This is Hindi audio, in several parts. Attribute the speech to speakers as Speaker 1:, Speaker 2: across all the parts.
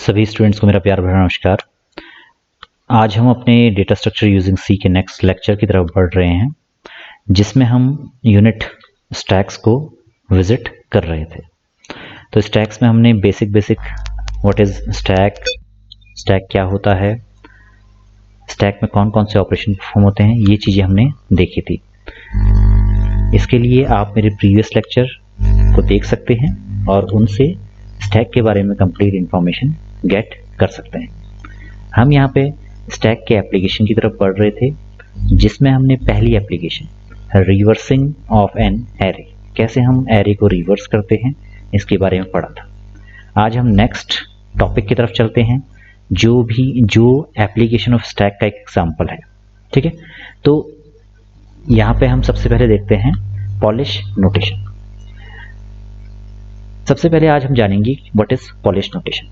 Speaker 1: सभी स्टूडेंट्स को मेरा प्यार भरा नमस्कार। आज हम अपने डेटा स्ट्रक्चर यूजिंग सी के नेक्स्ट लेक्चर की तरफ बढ़ रहे हैं, जिसमें हम यूनिट स्टैक्स को विजिट कर रहे थे। तो स्टैक्स में हमने बेसिक व्हाट इज स्टैक क्या होता है, स्टैक में कौन कौन से ऑपरेशन परफॉर्म होते हैं, ये चीज़ें हमने देखी थी। इसके लिए आप मेरे प्रीवियस लेक्चर को देख सकते हैं और उनसे स्टैक के बारे में कंप्लीट इंफॉर्मेशन गेट कर सकते हैं। हम यहाँ पे स्टैक के एप्लीकेशन की तरफ बढ़ रहे थे, जिसमें हमने पहली application reversing of an array, कैसे हम एरे को रिवर्स करते हैं, इसके बारे में पढ़ा था। आज हम नेक्स्ट टॉपिक की तरफ चलते हैं, जो एप्लीकेशन ऑफ स्टैक का एक एग्जाम्पल है। ठीक है, तो यहाँ पे हम सबसे पहले देखते हैं पॉलिश नोटेशन। सबसे पहले आज हम जानेंगे what is polish notation.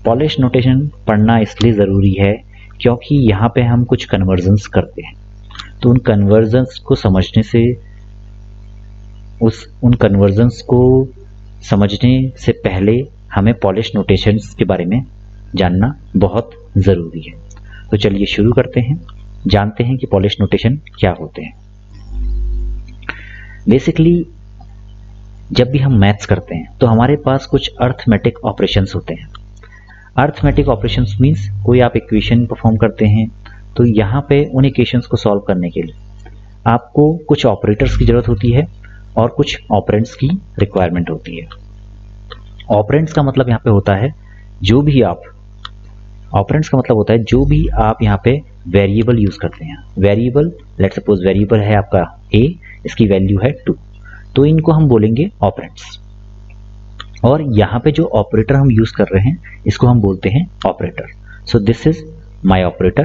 Speaker 1: Polish notation पढ़ना इसलिए ज़रूरी है क्योंकि यहाँ पे हम कुछ कन्वर्जन्स करते हैं, तो उन कन्वर्जन्स को समझने से पहले हमें पॉलिश नोटेशंस के बारे में जानना बहुत ज़रूरी है। तो चलिए शुरू करते हैं, जानते हैं कि पॉलिश नोटेशन क्या होते हैं। बेसिकली जब भी हम मैथ्स करते हैं तो हमारे पास कुछ अर्थमेटिक ऑपरेशंस होते हैं। अर्थमेटिक ऑपरेशंस मींस कोई आप इक्वेशन परफॉर्म करते हैं, तो यहाँ पे उन इक्वेशंस को सॉल्व करने के लिए आपको कुछ ऑपरेटर्स की ज़रूरत होती है और कुछ ऑपरेंड्स की रिक्वायरमेंट होती है। ऑपरेंड्स का मतलब यहाँ पे होता है जो भी आप यहाँ पे वेरिएबल यूज करते हैं। वेरिएबल, लेट्स सपोज वेरिएबल है आपका a, इसकी वैल्यू है 2, तो इनको हम बोलेंगे ऑपरेंड्स। और यहाँ पे जो ऑपरेटर हम यूज कर रहे हैं इसको हम बोलते हैं operator. So this is my operator,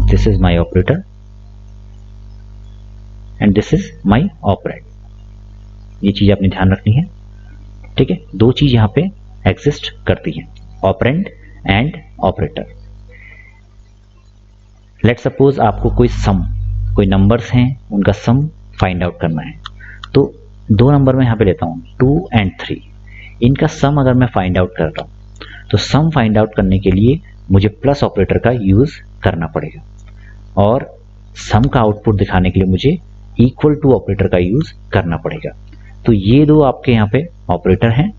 Speaker 1: this is my operator and this is my operand. ये चीज आपने ध्यान रखनी है। ठीक है, दो चीज यहाँ पे एग्जिस्ट करती हैं, operand and operator. Let's suppose आपको कोई नंबर्स हैं, उनका सम फाइंड आउट करना है। तो दो नंबर में यहाँ पे लेता हूँ 2 and 3, इनका सम अगर मैं फाइंड आउट कर रहा हूँ तो सम फाइंड आउट करने के लिए मुझे प्लस ऑपरेटर का यूज करना पड़ेगा, और सम का आउटपुट दिखाने के लिए मुझे इक्वल टू ऑपरेटर का यूज करना पड़ेगा। तो ये दो आपके यहाँ पे ऑपरेटर हैं,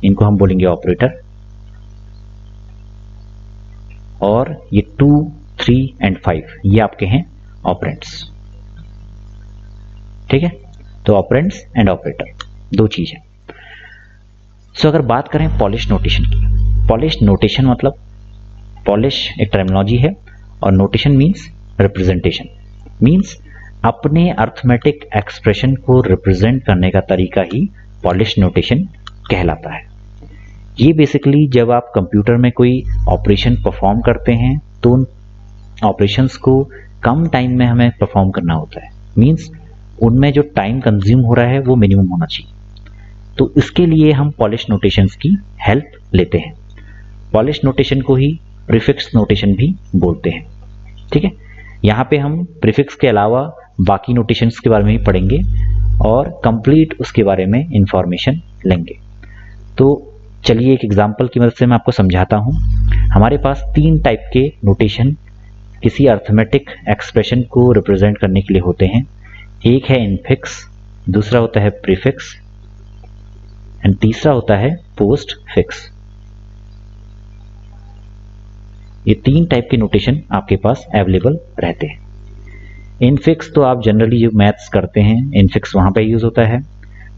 Speaker 1: इनको हम बोलेंगे ऑपरेटर, और ये 2, 3 and 5 ये आपके हैं ऑपरेंड्स। ठीक है, तो ऑपरेंड्स एंड ऑपरेटर दो चीज है। सो अगर बात करें पॉलिश नोटेशन की, पॉलिश नोटेशन मतलब पॉलिश एक टर्मिनोलॉजी है और नोटेशन मींस रिप्रेजेंटेशन, मींस अपने अर्थमेटिक एक्सप्रेशन को रिप्रेजेंट करने का तरीका ही पॉलिश नोटेशन कहलाता है। ये बेसिकली जब आप कंप्यूटर में कोई ऑपरेशन परफॉर्म करते हैं तो उन ऑपरेशंस को कम टाइम में हमें परफॉर्म करना होता है, मींस उनमें जो टाइम कंज्यूम हो रहा है वो मिनिमम होना चाहिए। तो इसके लिए हम पॉलिश नोटेशंस की हेल्प लेते हैं। पॉलिश नोटेशन को ही प्रीफिक्स नोटेशन भी बोलते हैं। ठीक है, यहाँ पे हम प्रीफिक्स के अलावा बाकी नोटेशंस के बारे में भी पढ़ेंगे और कंप्लीट उसके बारे में इंफॉर्मेशन लेंगे। तो चलिए एक एग्जांपल की मदद से मैं आपको समझाता हूँ। हमारे पास 3 टाइप के नोटेशन किसी अर्थमेटिक एक्सप्रेशन को रिप्रेजेंट करने के लिए होते हैं। एक है इनफिक्स, दूसरा होता है प्रीफिक्स एंड तीसरा होता है पोस्ट फिक्स। ये 3 टाइप के नोटेशन आपके पास अवेलेबल रहते हैं। इनफिक्स तो आप जनरली जो मैथ्स करते हैं इनफिक्स वहां पे यूज होता है।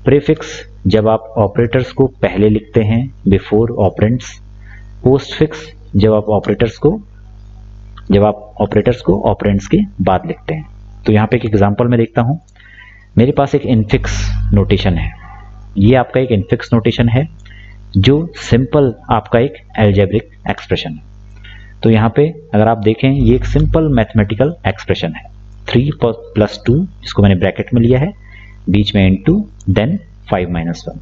Speaker 1: प्रीफिक्स जब आप ऑपरेटर्स को पहले लिखते हैं बिफोर ऑपरेंड्स। पोस्ट फिक्स जब आप ऑपरेटर्स को ऑपरेंड्स के बाद लिखते हैं। तो यहाँ पे एक एग्जांपल में देखता हूँ। मेरे पास एक इनफिक्स नोटेशन है, ये आपका एक इनफिक्स नोटेशन है जो सिंपल आपका एक अलजेब्रिक एक्सप्रेशन है। तो यहाँ पे अगर आप देखें ये एक सिंपल मैथमेटिकल एक्सप्रेशन है, 3 + 2 जिसको मैंने ब्रैकेट में लिया है, बीच में इनटू देन 5 - 1।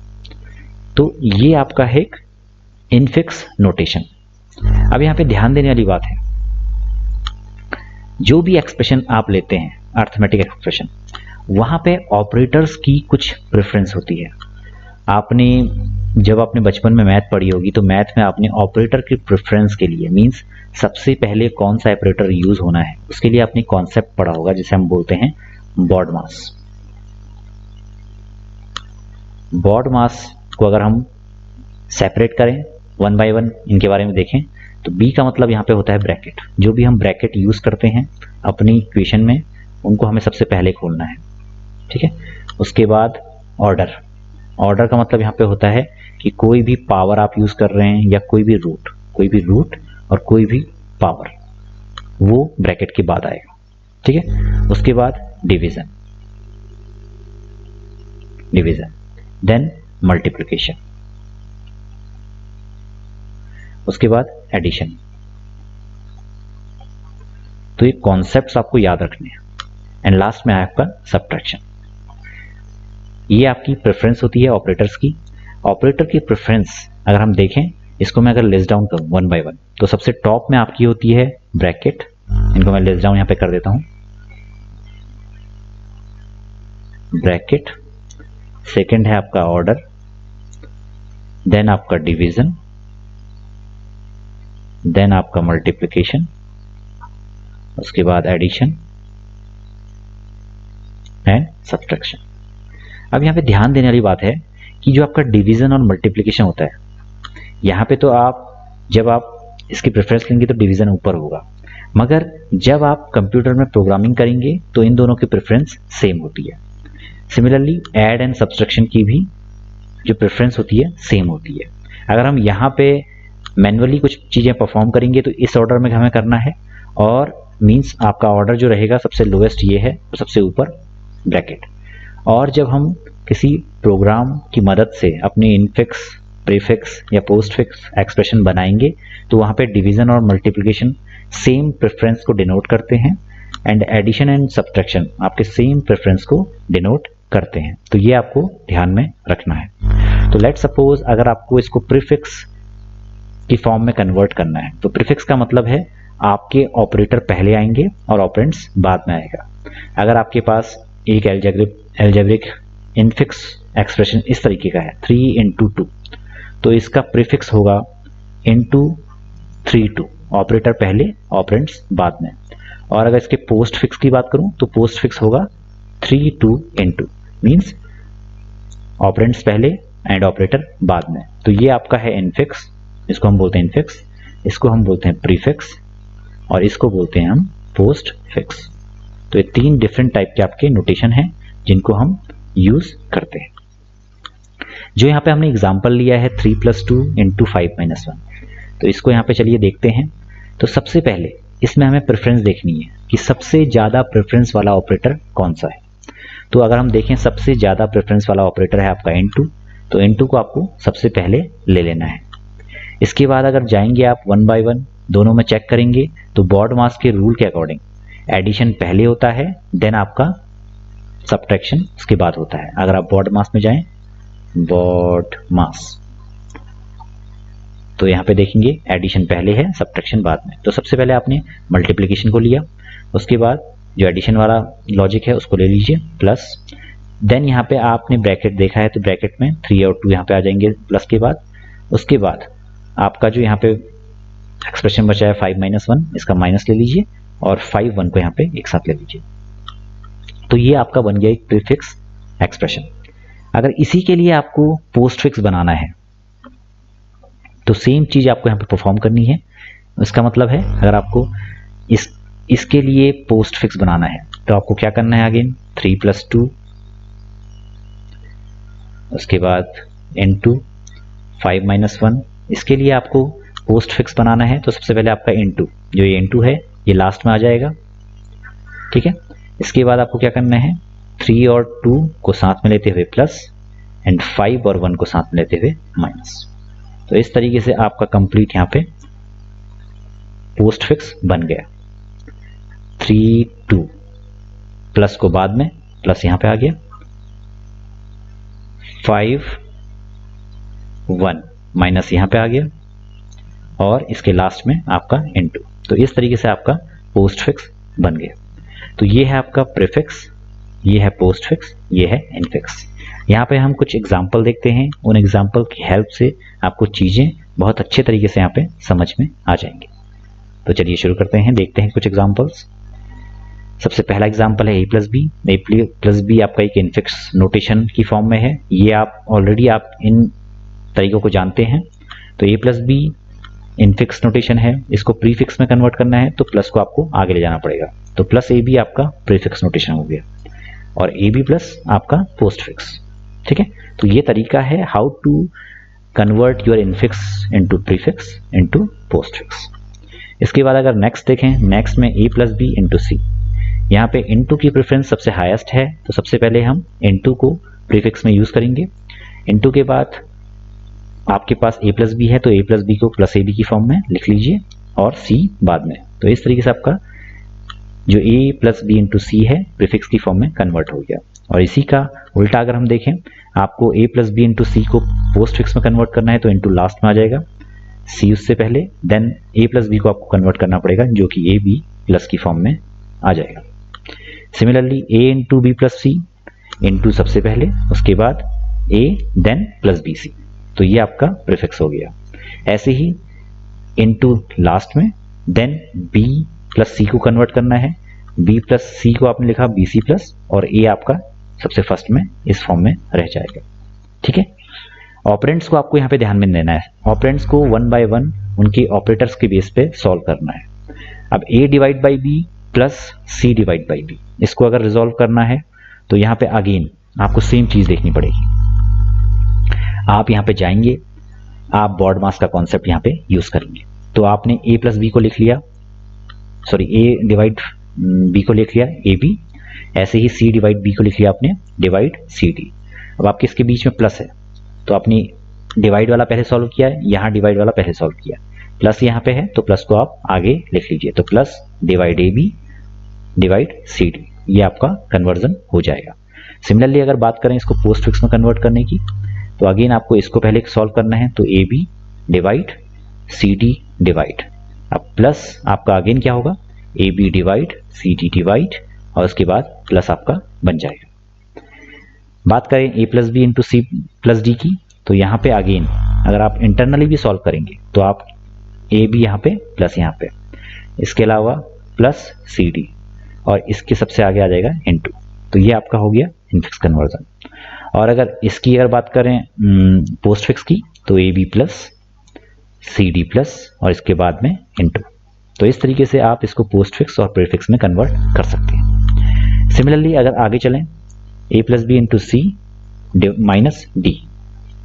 Speaker 1: तो ये आपका है एक इनफिक्स नोटेशन। अब यहाँ पे ध्यान देने वाली बात है, जो भी एक्सप्रेशन आप लेते हैं अर्थमेटिक एक्सप्रेशन, वहां पे ऑपरेटर्स की कुछ प्रेफरेंस होती है। आपने जब आपने बचपन में मैथ पढ़ी होगी तो मैथ में आपने ऑपरेटर की प्रेफरेंस के लिए मींस सबसे पहले कौन सा ऑपरेटर यूज होना है उसके लिए आपने कॉन्सेप्ट पढ़ा होगा जिसे हम बोलते हैं BODMAS। BODMAS को अगर हम सेपरेट करें वन बाय वन इनके बारे में देखें तो B का मतलब यहाँ पे होता है ब्रैकेट। जो भी हम ब्रैकेट यूज करते हैं अपनी इक्वेशन में उनको हमें सबसे पहले खोलना है, ठीक है। उसके बाद ऑर्डर। ऑर्डर का मतलब यहाँ पे होता है कि कोई भी पावर आप यूज कर रहे हैं या कोई भी रूट और कोई भी पावर वो ब्रैकेट के बाद आएगा, ठीक है। उसके बाद डिवीजन, देन मल्टीप्लिकेशन, उसके बाद एडिशन। तो ये कॉन्सेप्ट्स आपको याद रखने हैं। एंड लास्ट में है आपका सब्ट्रैक्शन। ये आपकी प्रेफरेंस होती है ऑपरेटर्स की। ऑपरेटर की प्रेफरेंस अगर हम देखें, इसको मैं अगर लिस्ट डाउन करूं वन बाय वन तो सबसे टॉप में आपकी होती है ब्रैकेट। इनको मैं लिस्ट डाउन यहां पे कर देता हूं, ब्रैकेट। सेकंड है आपका ऑर्डर, देन आपका डिवीजन, देन आपका मल्टीप्लिकेशन, उसके बाद एडिशन एंड सब्ट्रैक्शन। अब यहाँ पे ध्यान देने वाली बात है कि जो आपका डिवीजन और मल्टीप्लिकेशन होता है यहाँ पे तो जब आप इसकी प्रेफरेंस लेंगे तो डिवीजन ऊपर होगा, मगर जब आप कंप्यूटर में प्रोग्रामिंग करेंगे तो इन दोनों की प्रेफरेंस सेम होती है। सिमिलरली ऐड एंड सब्ट्रैक्शन की भी जो प्रेफरेंस होती है सेम होती है। अगर हम यहाँ पे मैन्युअली कुछ चीज़ें परफॉर्म करेंगे तो इस ऑर्डर में हमें करना है, और मींस आपका ऑर्डर जो रहेगा सबसे लोएस्ट ये है और सबसे ऊपर ब्रैकेट। और जब हम किसी प्रोग्राम की मदद से अपने इनफिक्स, प्रीफिक्स या पोस्टफिक्स एक्सप्रेशन बनाएंगे तो वहाँ पे डिवीजन और मल्टीप्लिकेशन सेम प्रेफरेंस को डिनोट करते हैं, एंड एडिशन एंड सब्ट्रैक्शन आपके सेम प्रेफरेंस को डिनोट करते हैं। तो ये आपको ध्यान में रखना है। तो लेट सपोज अगर आपको इसको प्रीफिक्स की फॉर्म में कन्वर्ट करना है तो प्रीफिक्स का मतलब है आपके ऑपरेटर पहले आएंगे और ऑपरेंड्स बाद में आएगा। अगर आपके पास एक एल्जेब्रिक इनफिक्स एक्सप्रेशन इस तरीके का है 3 into 2 तो इसका प्रीफिक्स होगा into 3 2, ऑपरेटर पहले ऑपरेंड्स बाद में। और अगर इसके पोस्ट फिक्स की बात करूं तो पोस्ट फिक्स होगा 3 2 into, मींस ऑपरेंड्स पहले एंड ऑपरेटर बाद में। तो ये आपका है इनफिक्स, इसको हम बोलते हैं इनफिक्स, इसको हम बोलते हैं प्रीफिक्स और इसको बोलते हैं हम पोस्ट फिक्स। तो ये तीन डिफरेंट टाइप के आपके नोटेशन हैं जिनको हम यूज करते हैं। जो यहाँ पे हमने एग्जांपल लिया है 3 + 2 into 5 - 1, तो इसको यहाँ पे चलिए देखते हैं। तो सबसे पहले इसमें हमें प्रेफरेंस देखनी है कि सबसे ज़्यादा प्रेफरेंस वाला ऑपरेटर कौन सा है। तो अगर हम देखें सबसे ज़्यादा प्रेफरेंस वाला ऑपरेटर है आपका N2, तो N2 को आपको सबसे पहले ले लेना है। इसके बाद अगर जाएंगे आप वन बाय वन दोनों में चेक करेंगे तो BODMAS के रूल के अकॉर्डिंग एडिशन पहले होता है, देन आपका सब्ट्रैक्शन उसके बाद होता है। अगर आप BODMAS में जाएं, BODMAS, तो यहाँ पे देखेंगे एडिशन पहले है, सब्ट्रैक्शन बाद में। तो सबसे पहले आपने मल्टीप्लिकेशन को लिया, उसके बाद जो एडिशन वाला लॉजिक है उसको ले लीजिए प्लस, देन यहाँ पे आपने ब्रैकेट देखा है तो ब्रैकेट में 3 और 2 यहाँ पे आ जाएंगे प्लस के बाद। उसके बाद आपका जो यहाँ पे एक्सप्रेशन बचा है 5 - 1, इसका माइनस ले लीजिए और 5 1 को यहाँ पे एक साथ ले लीजिए। तो ये आपका बन गया एक प्रीफिक्स एक्सप्रेशन। अगर इसी के लिए आपको पोस्टफिक्स बनाना है तो सेम चीज आपको यहाँ पे परफॉर्म करनी है। इसका मतलब है अगर आपको इसके लिए पोस्टफिक्स बनाना है तो आपको क्या करना है, अगेन 3 + 2, उसके बाद N2 5 - 1। इसके लिए आपको पोस्टफिक्स बनाना है तो सबसे पहले आपका N2, जो ये N2 है ये लास्ट में आ जाएगा, ठीक है। इसके बाद आपको क्या करना है, 3 और 2 को साथ में लेते हुए प्लस एंड 5 और 1 को साथ में लेते हुए माइनस। तो इस तरीके से आपका कंप्लीट यहाँ पे पोस्टफिक्स बन गया। 3 2 प्लस को बाद में, प्लस यहाँ पे आ गया, 5 1 माइनस यहाँ पे आ गया और इसके लास्ट में आपका N2। तो इस तरीके से आपका पोस्टफिक्स बन गया। तो ये है आपका प्रीफिक्स, ये है पोस्टफिक्स, ये है इनफिक्स। यहाँ पे हम कुछ एग्जाम्पल देखते हैं, उन एग्जाम्पल की हेल्प से आपको चीज़ें बहुत अच्छे तरीके से यहाँ पे समझ में आ जाएंगी। तो चलिए शुरू करते हैं, देखते हैं कुछ एग्जाम्पल्स। सबसे पहला एग्जाम्पल है ए प्लस बी आपका एक इनफिक्स नोटेशन की फॉर्म में है। ये आप ऑलरेडी आप इन तरीकों को जानते हैं। तो ए प्लस बी इनफिक्स नोटेशन है, इसको प्रीफिक्स में कन्वर्ट करना है तो प्लस को आपको आगे ले जाना पड़ेगा। तो प्लस ए बी आपका प्रीफिक्स नोटेशन हो गया और ए बी प्लस आपका पोस्ट फिक्स। ठीक है, तो ये तरीका है how to convert your infix into prefix into postfix. इसके बाद अगर नेक्स्ट देखें, नेक्स्ट में A plus B into C. यहाँ पे इनटू की प्रेफरेंस सबसे हाईएस्ट है, तो सबसे पहले हम इनटू को प्रीफिक्स में यूज करेंगे। इनटू के बाद आपके पास ए प्लस बी है तो ए प्लस बी को प्लस ए बी की फॉर्म में लिख लीजिए और सी बाद में। तो इस तरीके से आपका जो ए प्लस बी इंटू सी है प्रीफिक्स की फॉर्म में कन्वर्ट हो गया। और इसी का उल्टा अगर हम देखें, आपको ए प्लस बी इंटू सी को पोस्ट फिक्स में कन्वर्ट करना है तो इंटू लास्ट में आ जाएगा, सी उससे पहले, देन ए प्लस बी को आपको कन्वर्ट करना पड़ेगा जो कि ए बी प्लस की फॉर्म में आ जाएगा। सिमिलरली ए into B plus C into सबसे पहले, उसके बाद ए देन प्लस बी सी, तो ये आपका प्रीफिक्स हो गया। ऐसे ही इंटू लास्ट में, देन बी प्लस सी को कन्वर्ट करना है, बी प्लस सी को आपने लिखा बी सी प्लस और ए आपका सबसे फर्स्ट में इस फॉर्म में रह जाएगा। ठीक है, ऑपरेंड्स को आपको यहाँ पे ध्यान में देना है। ऑपरेंड्स को वन बाय वन उनके ऑपरेटर्स के बेस पे सॉल्व करना है। अब a divide by B plus C divide by B, इसको अगर रिजॉल्व करना है तो यहाँ पे अगेन आपको सेम चीज देखनी पड़ेगी। आप यहाँ पे जाएंगे, आप बॉड मास का कॉन्सेप्ट यहाँ पे यूज करेंगे। तो आपने a प्लस बी को लिख लिया, सॉरी a डिवाइड b को लिख लिया ए बी, ऐसे ही c डिवाइड b को लिख लिया आपने डिवाइड सी डी। अब आपके इसके बीच में प्लस है तो आपने डिवाइड वाला पहले सॉल्व किया है, यहाँ डिवाइड वाला पहले सॉल्व किया, प्लस यहाँ पे है तो प्लस को आप आगे लिख लीजिए। तो plus divide A B divide C D, ये आपका कन्वर्जन हो जाएगा। सिमिलरली अगर बात करें इसको पोस्ट फिक्स में कन्वर्ट करने की, तो अगेन आपको इसको पहले सॉल्व करना है, तो A B divide C D divide, अब प्लस आपका अगेन क्या होगा, A B divide C D divide और उसके बाद प्लस आपका बन जाएगा। बात करें A plus B into C plus D की, तो यहाँ पे अगेन अगर आप इंटरनली भी सॉल्व करेंगे तो आप ए बी यहाँ पे प्लस यहाँ पे, इसके अलावा प्लस सी डी और इसके सबसे आगे आ जाएगा इनटू, तो ये आपका हो गया इनफिक्स कन्वर्जन। और अगर इसकी अगर बात करें पोस्ट फिक्स की, तो A B plus C D plus और इसके बाद में इनटू। तो इस तरीके से आप इसको पोस्ट फिक्स और प्रीफिक्स में कन्वर्ट कर सकते हैं। सिमिलरली अगर आगे चलें, ए प्लस बी इंटू सी माइनस डी,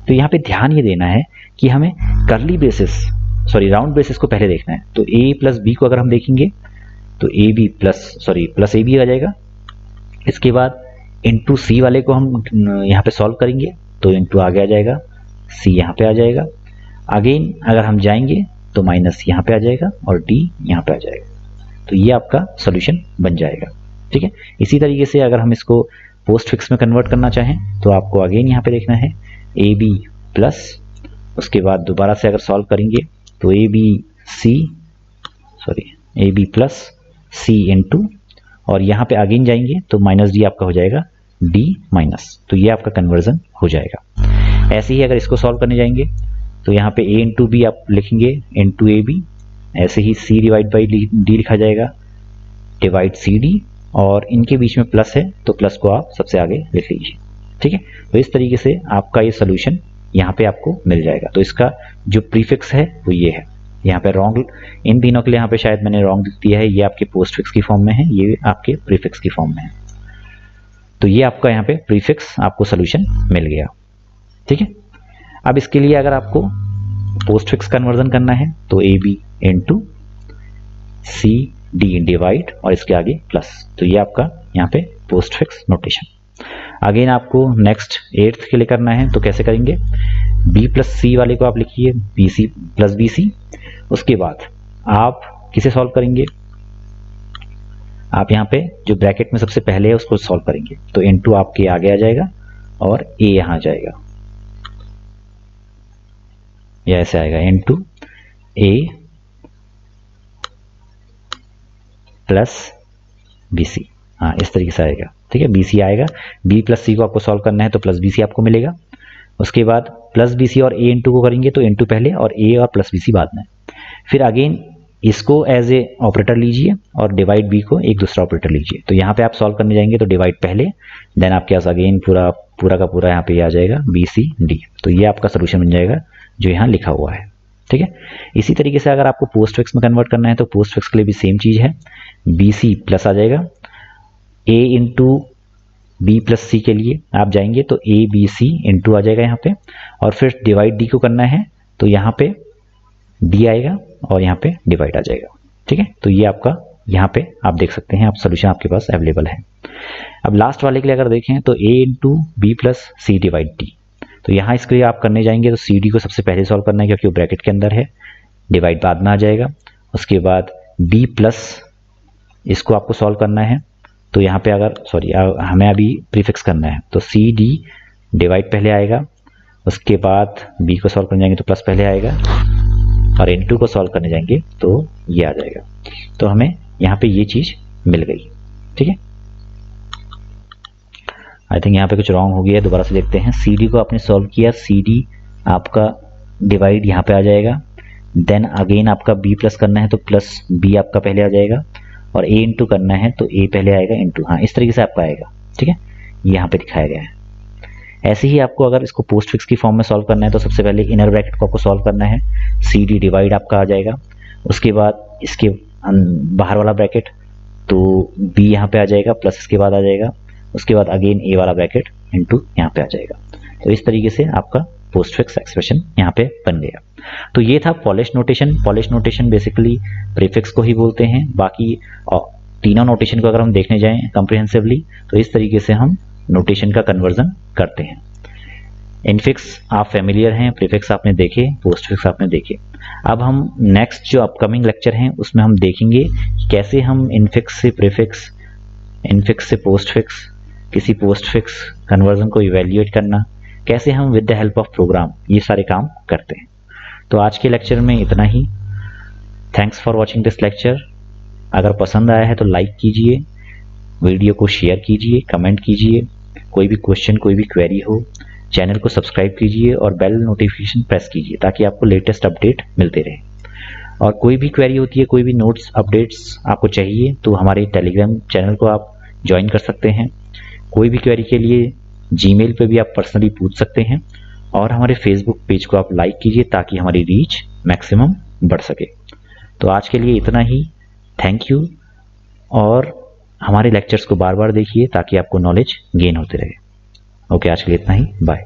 Speaker 1: तो यहाँ पे ध्यान ये देना है कि हमें करली ब्रेसेस, सॉरी राउंड ब्रेसेस को पहले देखना है। तो ए प्लस बी को अगर हम देखेंगे तो A B plus A B आ जाएगा, इसके बाद इंटू सी वाले को हम यहाँ पे सॉल्व करेंगे तो इंटू आगे आ जाएगा, सी यहाँ पे आ जाएगा, अगेन अगर हम जाएंगे तो माइनस यहाँ पे आ जाएगा और डी यहाँ पे आ जाएगा, तो ये आपका सोल्यूशन बन जाएगा। ठीक है, इसी तरीके से अगर हम इसको पोस्ट फिक्स में कन्वर्ट करना चाहें तो आपको अगेन यहाँ पे देखना है ए बी प्लस, उसके बाद दोबारा से अगर सॉल्व करेंगे तो A B plus C into और यहाँ पे अगेन जाएंगे तो माइनस डी आपका हो जाएगा डी माइनस, तो ये आपका कन्वर्जन हो जाएगा। ऐसे ही अगर इसको सॉल्व करने जाएंगे तो यहाँ पे ए इंटू बी आप लिखेंगे इंटू ए बी, ऐसे ही सी डिवाइड बाई डी लिखा जाएगा डिवाइड सी डी और इनके बीच में प्लस है तो प्लस को आप सबसे आगे लिख लीजिए। ठीक है, तो इस तरीके से आपका ये सोल्यूशन यहाँ पे आपको मिल जाएगा। तो इसका जो प्रीफिक्स है वो ये है, यहाँ पे रॉन्ग, इन तीनों के लिए यहाँ पे शायद मैंने रॉन्ग लिख दिया है, ये आपके पोस्ट फिक्स की फॉर्म में है, ये आपके प्रीफिक्स की फॉर्म में है। तो ये आपका यहाँ पे प्रीफिक्स आपको सोल्यूशन मिल गया। ठीक है, अब इसके लिए अगर आपको पोस्ट फिक्स कन्वर्जन करना है तो A B into C D divide और इसके आगे प्लस, तो ये आपका यहाँ पे पोस्ट फिक्स नोटेशन। अगेन आपको नेक्स्ट 8th के लिए करना है तो कैसे करेंगे, b प्लस सी वाले को आप लिखिए B C plus B C, उसके बाद आप किसे सॉल्व करेंगे, आप यहाँ पे जो ब्रैकेट में सबसे पहले है उसको सॉल्व करेंगे, तो इनटू आपके आगे आ जाएगा और a यहाँ आ जाएगा, या ऐसे आएगा into a plus B C, हाँ इस तरीके से आएगा। ठीक है, BC आएगा, B प्लस C को आपको सॉल्व करना है तो प्लस BC आपको मिलेगा। उसके बाद प्लस BC और A इंटू को करेंगे तो इंटू पहले और A और प्लस BC बाद में। फिर अगेन इसको एज ए ऑपरेटर लीजिए और डिवाइड B को एक दूसरा ऑपरेटर लीजिए। तो यहाँ पे आप सॉल्व करने जाएंगे तो डिवाइड पहले, देन आपके पास अगेन पूरा का पूरा यहाँ पे आ जाएगा BCD। तो ये आपका सोल्यूशन बन जाएगा जो यहाँ लिखा हुआ है। ठीक है, इसी तरीके से अगर आपको पोस्ट फिक्स में कन्वर्ट करना है तो पोस्ट फिक्स के लिए भी सेम चीज़ है, BC प्लस आ जाएगा, A into B plus C के लिए आप जाएंगे तो ABC इंटू आ जाएगा यहाँ पे, और फिर डिवाइड D को करना है तो यहाँ पे D आएगा और यहाँ पे डिवाइड आ जाएगा। ठीक है, तो ये आपका यहाँ पे आप देख सकते हैं, आप सोल्यूशन आपके पास अवेलेबल है। अब लास्ट वाले के लिए अगर देखें तो A into B plus C divide D, तो यहाँ इसके लिए आप करने जाएंगे तो CD को सबसे पहले सॉल्व करना है क्योंकि वो ब्रैकेट के अंदर है, डिवाइड बाद में आ जाएगा। उसके बाद B प्लस इसको आपको सॉल्व करना है तो यहाँ पे अगर हमें अभी प्रीफिक्स करना है तो CD डिवाइड पहले आएगा, उसके बाद B को सॉल्व करने जाएंगे तो प्लस पहले आएगा, और N2 को सॉल्व करने जाएंगे तो ये आ जाएगा। तो हमें यहाँ पे ये चीज़ मिल गई। ठीक है, आई थिंक यहाँ पे कुछ रॉन्ग हो गया है, दोबारा से देखते हैं। CD को आपने सॉल्व किया, CD आपका डिवाइड यहाँ पे आ जाएगा, देन अगेन आपका B प्लस करना है तो प्लस B आपका पहले आ जाएगा, और A इंटू करना है तो A पहले आएगा इंटू, हाँ इस तरीके से आपका आएगा। ठीक है, यहाँ पे दिखाया गया है। ऐसे ही आपको अगर इसको पोस्ट फिक्स की फॉर्म में सॉल्व करना है तो सबसे पहले इनर ब्रैकेट को आपको सॉल्व करना है, CD डिवाइड आपका आ जाएगा, उसके बाद इसके बाहर वाला ब्रैकेट तो B यहाँ पे आ जाएगा, प्लस इसके बाद आ जाएगा, उसके बाद अगेन A वाला ब्रैकेट इंटू यहाँ पे आ जाएगा। तो इस तरीके से आपका पोस्ट फिक्स एक्सप्रेशन यहाँ पे बन गया। तो ये था polish notation. Polish notation basically prefix को ही बोलते हैं। बाकी तीनों नोटेशन को अगर हम देखने जाएं कॉम्प्रिहेंसिवली तो इस तरीके से हम नोटेशन का कन्वर्जन करते हैं। इनफिक्स आप फेमिलियर हैं, प्रीफिक्स आपने देखे, पोस्ट फिक्स आपने देखे। अब हम नेक्स्ट जो अपकमिंग लेक्चर हैं उसमें हम देखेंगे कैसे हम इनफिक्स से प्रीफिक्स, इनफिक्स से पोस्ट फिक्स, किसी पोस्ट फिक्स कन्वर्जन को इवेल्युएट करना, कैसे हम with the help of program ये सारे काम करते हैं। तो आज के लेक्चर में इतना ही। Thanks for watching this lecture. अगर पसंद आया है तो लाइक कीजिए, वीडियो को शेयर कीजिए, कमेंट कीजिए। कोई भी क्वेश्चन, कोई भी क्वेरी हो, चैनल को सब्सक्राइब कीजिए और बेल नोटिफिकेशन प्रेस कीजिए ताकि आपको लेटेस्ट अपडेट मिलते रहे। और कोई भी क्वेरी होती है, कोई भी नोट्स अपडेट्स आपको चाहिए तो हमारे टेलीग्राम चैनल को आप ज्वाइन कर सकते हैं। कोई भी क्वेरी के लिए जीमेल पे भी आप पर्सनली पूछ सकते हैं, और हमारे फेसबुक पेज को आप लाइक कीजिए ताकि हमारी रीच मैक्सिमम बढ़ सके। तो आज के लिए इतना ही। थैंक यू, और हमारे लेक्चर्स को बार बार देखिए ताकि आपको नॉलेज गेन होते रहे। ओके, आज के लिए इतना ही। बाय।